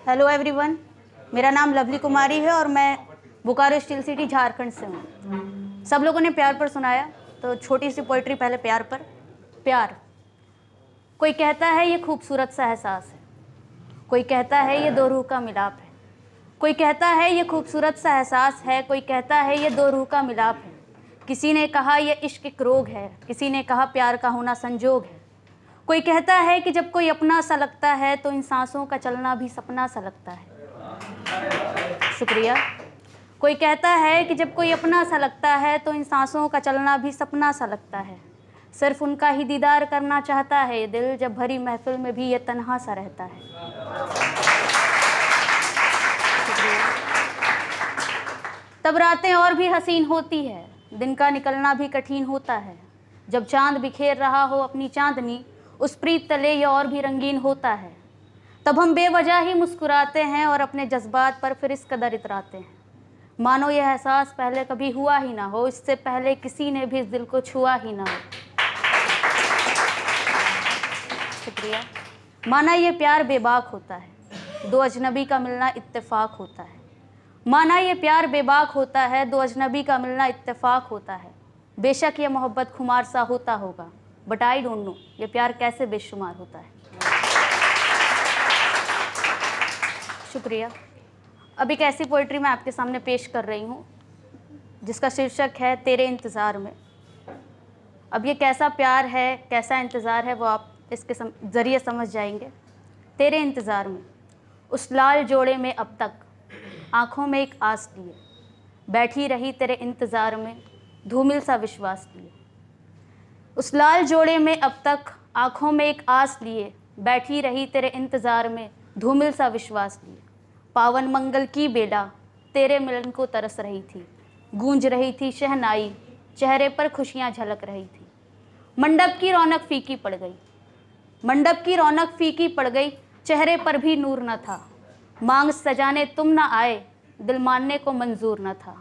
Hello everyone, मेरा नाम lovely कुमारी है और मैं बोकारो स्टील सिटी झारखंड से हूँ। सब लोगों ने प्यार पर सुनाया, तो छोटी सी पोइट्री पहले प्यार पर। प्यार, कोई कहता है ये खूबसूरत सा एहसास है, कोई कहता है ये दो रूह का मिलाप है, कोई कहता है ये खूबसूरत सा एहसास है, कोई कहता है ये दो रूह का मिलाप है। किसी ने कहा ये इश्क एक रोग है, किसी ने कहा प्यार का होना संजोग है। कोई कहता है कि जब कोई अपना सा लगता है तो इन सांसों का चलना भी सपना सा लगता है। शुक्रिया। कोई कहता है कि जब कोई अपना सा लगता है तो इन सांसों का चलना भी सपना सा लगता है। सिर्फ उनका ही दीदार करना चाहता है ये दिल, जब भरी महफिल में भी ये तन्हा सा रहता है। तब रातें और भी हसीन होती है, दिन का निकलना भी कठिन होता है। जब चांद बिखेर रहा हो अपनी चांदनी, उस प्रीत तले ये और भी रंगीन होता है। तब हम बेवजह ही मुस्कुराते हैं और अपने जज्बात पर फिर इस कदर इतराते हैं, मानो यह एहसास पहले कभी हुआ ही ना हो, इससे पहले किसी ने भी इस दिल को छुआ ही ना हो। शुक्रिया। माना ये प्यार बेबाक होता है, दो अजनबी का मिलना इत्तेफाक होता है। माना ये प्यार बेबाक होता है, दो अजनबी का मिलना इत्तेफाक होता है। बेशक ये मोहब्बत खुमार सा होता होगा, बट आई डोंट नो ये प्यार कैसे बेशुमार होता है। शुक्रिया। अब एक ऐसी पोइट्री मैं आपके सामने पेश कर रही हूँ जिसका शीर्षक है तेरे इंतज़ार में। अब ये कैसा प्यार है, कैसा इंतज़ार है, वो आप इसके ज़रिए समझ जाएंगे। तेरे इंतज़ार में, उस लाल जोड़े में अब तक आँखों में एक आस लिए, बैठी रही तेरे इंतज़ार में धूमिल सा विश्वास लिए। उस लाल जोड़े में अब तक आँखों में एक आस लिए, बैठी रही तेरे इंतज़ार में धूमिल सा विश्वास लिए। पावन मंगल की बेला तेरे मिलन को तरस रही थी, गूंज रही थी शहनाई, चेहरे पर खुशियाँ झलक रही थी। मंडप की रौनक फीकी पड़ गई, मंडप की रौनक फीकी पड़ गई, चेहरे पर भी नूर न था। मांग सजाने तुम न आए, दिल मानने को मंजूर न था।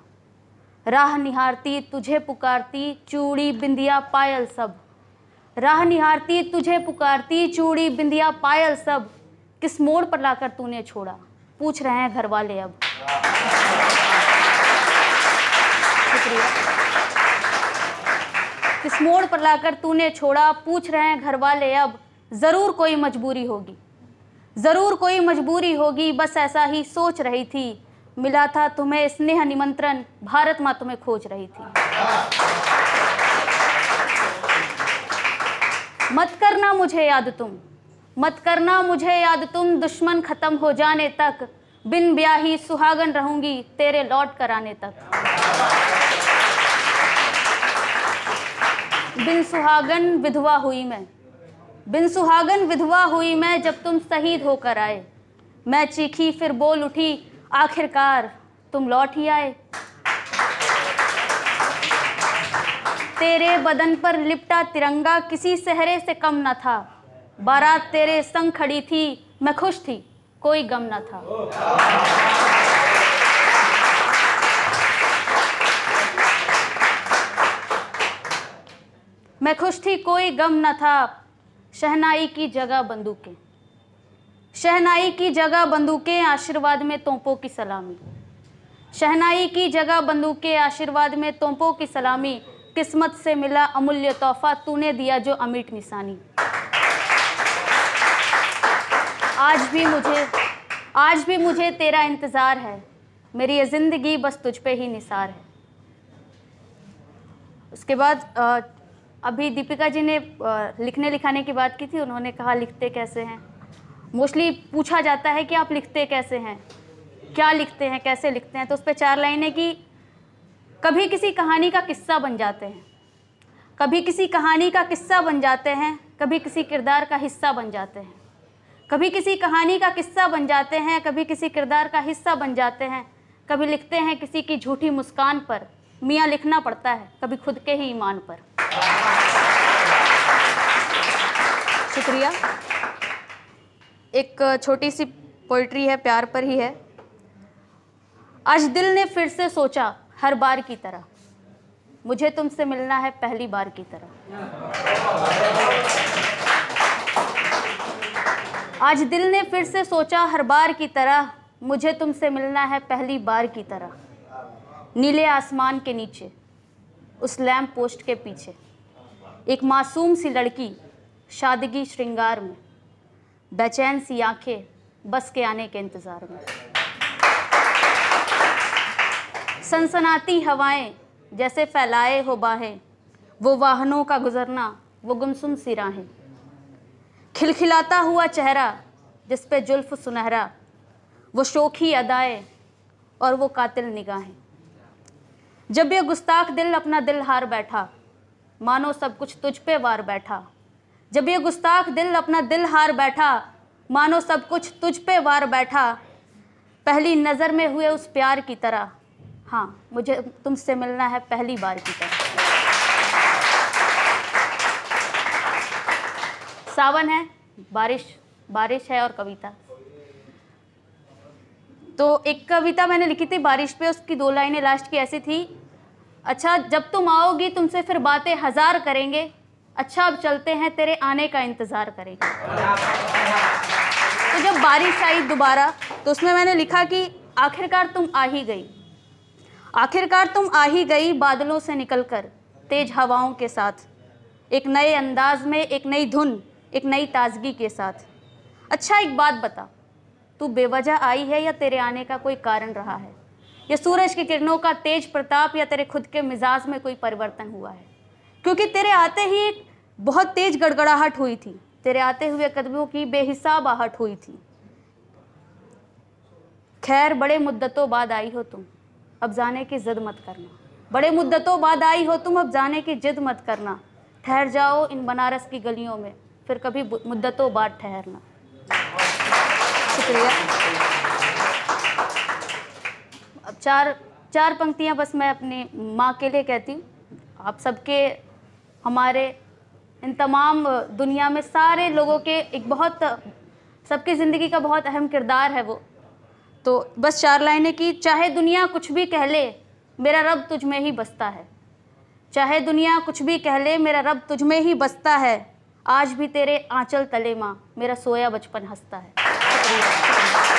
राह निहारती तुझे पुकारती, चूड़ी बिंदिया पायल सब। राह निहारती तुझे पुकारती, चूड़ी बिंदिया पायल सब। किस मोड़ पर लाकर तूने छोड़ा, पूछ रहे हैं घर वाले अब। शुक्रिया। किस मोड़ पर लाकर तूने छोड़ा, पूछ रहे हैं घर वाले अब। ज़रूर कोई मजबूरी होगी, ज़रूर कोई मजबूरी होगी, बस ऐसा ही सोच रही थी। मिला था तुम्हें स्नेह निमंत्रण, भारत माँ तुम्हें खोज रही थी। मत करना मुझे याद तुम, मत करना मुझे याद तुम, दुश्मन खत्म हो जाने तक। बिन ब्याही सुहागन रहूंगी तेरे लौट कर आने तक। बिन सुहागन विधवा हुई मैं, बिन सुहागन विधवा हुई मैं, जब तुम शहीद होकर आए। मैं चीखी फिर बोल उठी, आखिरकार तुम लौट ही आए। तेरे बदन पर लिपटा तिरंगा किसी सहरे से कम न था। बारात तेरे संग खड़ी थी, मैं खुश थी, कोई गम न था। मैं खुश थी, कोई गम न था। शहनाई की जगह बंदूकें, शहनाई की जगह बंदूकें, आशीर्वाद में तोपों की सलामी। शहनाई की जगह बंदूकें, आशीर्वाद में तोपों की सलामी। किस्मत से मिला अमूल्य तोहफा, तूने दिया जो अमीट निशानी। आज भी मुझे तेरा इंतज़ार है, मेरी ये ज़िंदगी बस तुझ पे ही निसार है। उसके बाद अभी दीपिका जी ने लिखने लिखाने की बात की थी। उन्होंने कहा लिखते कैसे हैं। मोस्टली पूछा जाता है कि आप लिखते कैसे हैं, क्या लिखते हैं, कैसे लिखते हैं। तो उस पर 4 लाइनें कि कभी किसी कहानी का किस्सा बन जाते हैं, कभी किसी कहानी का किस्सा बन जाते हैं, कभी किसी किरदार का हिस्सा बन जाते हैं। कभी किसी कहानी का किस्सा बन जाते हैं, कभी किसी किरदार का हिस्सा बन जाते हैं। कभी लिखते हैं किसी की झूठी मुस्कान पर, मियाँ लिखना पड़ता है कभी खुद के ही ईमान पर। शुक्रिया। एक छोटी सी पोइट्री है, प्यार पर ही है। आज दिल ने फिर से सोचा हर बार की तरह, मुझे तुमसे मिलना है पहली बार की तरह। आज दिल ने फिर से सोचा हर बार की तरह, मुझे तुमसे मिलना है पहली बार की तरह। नीले आसमान के नीचे, उस लैंप पोस्ट के पीछे, एक मासूम सी लड़की शादगी श्रृंगार में, बेचैन सी आंखें बस के आने के इंतज़ार में। सनसनाती हवाएं जैसे फैलाए हो बाहें, वो वाहनों का गुजरना, वो गुमसुम सी राहें। खिलखिलाता हुआ चेहरा जिस पे जुल्फ सुनहरा, वो शोखी अदाएं और वो कातिल निगाहें। जब ये गुस्ताख दिल अपना दिल हार बैठा, मानो सब कुछ तुझ पे वार बैठा। जब ये गुस्ताख दिल अपना दिल हार बैठा, मानो सब कुछ तुझ पे वार बैठा। पहली नज़र में हुए उस प्यार की तरह, हाँ मुझे तुमसे मिलना है पहली बार की तरह। सावन है, बारिश है और कविता। तो एक कविता मैंने लिखी थी बारिश पे, उसकी 2 लाइनें लास्ट की ऐसी थी, अच्छा जब तुम आओगी तुमसे फिर बातें 1000 करेंगे, अच्छा अब चलते हैं तेरे आने का इंतज़ार करेंगे। तो जब बारिश आई दोबारा तो उसमें मैंने लिखा कि आखिरकार तुम आ ही गई, आखिरकार तुम आ ही गई बादलों से निकलकर तेज हवाओं के साथ, एक नए अंदाज में, एक नई धुन, एक नई ताजगी के साथ। अच्छा एक बात बता, तू बेवजह आई है या तेरे आने का कोई कारण रहा है? या सूरज की किरणों का तेज प्रताप या तेरे खुद के मिजाज में कोई परिवर्तन हुआ है? क्योंकि तेरे आते ही एक बहुत तेज गड़गड़ाहट हुई थी, तेरे आते हुए कदमों की बेहिसाब आहट हुई थी। खैर बड़े मुद्दतों बाद आई हो तुम, अब जाने की जिद मत करना। बड़े मुद्दतों बाद आई हो तुम, अब जाने की जिद मत करना। ठहर जाओ इन बनारस की गलियों में, फिर कभी मुद्दतों बाद ठहरना। शुक्रिया। अब चार पंक्तियां बस मैं अपनी माँ के लिए कहती हूँ। आप सबके, हमारे इन तमाम दुनिया में सारे लोगों के एक बहुत, सबकी ज़िंदगी का बहुत अहम किरदार है वो। तो बस 4 लाइनें की। चाहे दुनिया कुछ भी कह ले, मेरा रब तुझ में ही बसता है। चाहे दुनिया कुछ भी कह ले, मेरा रब तुझ में ही बसता है। आज भी तेरे आंचल तले माँ, मेरा सोया बचपन हंसता है। शुक्रिया।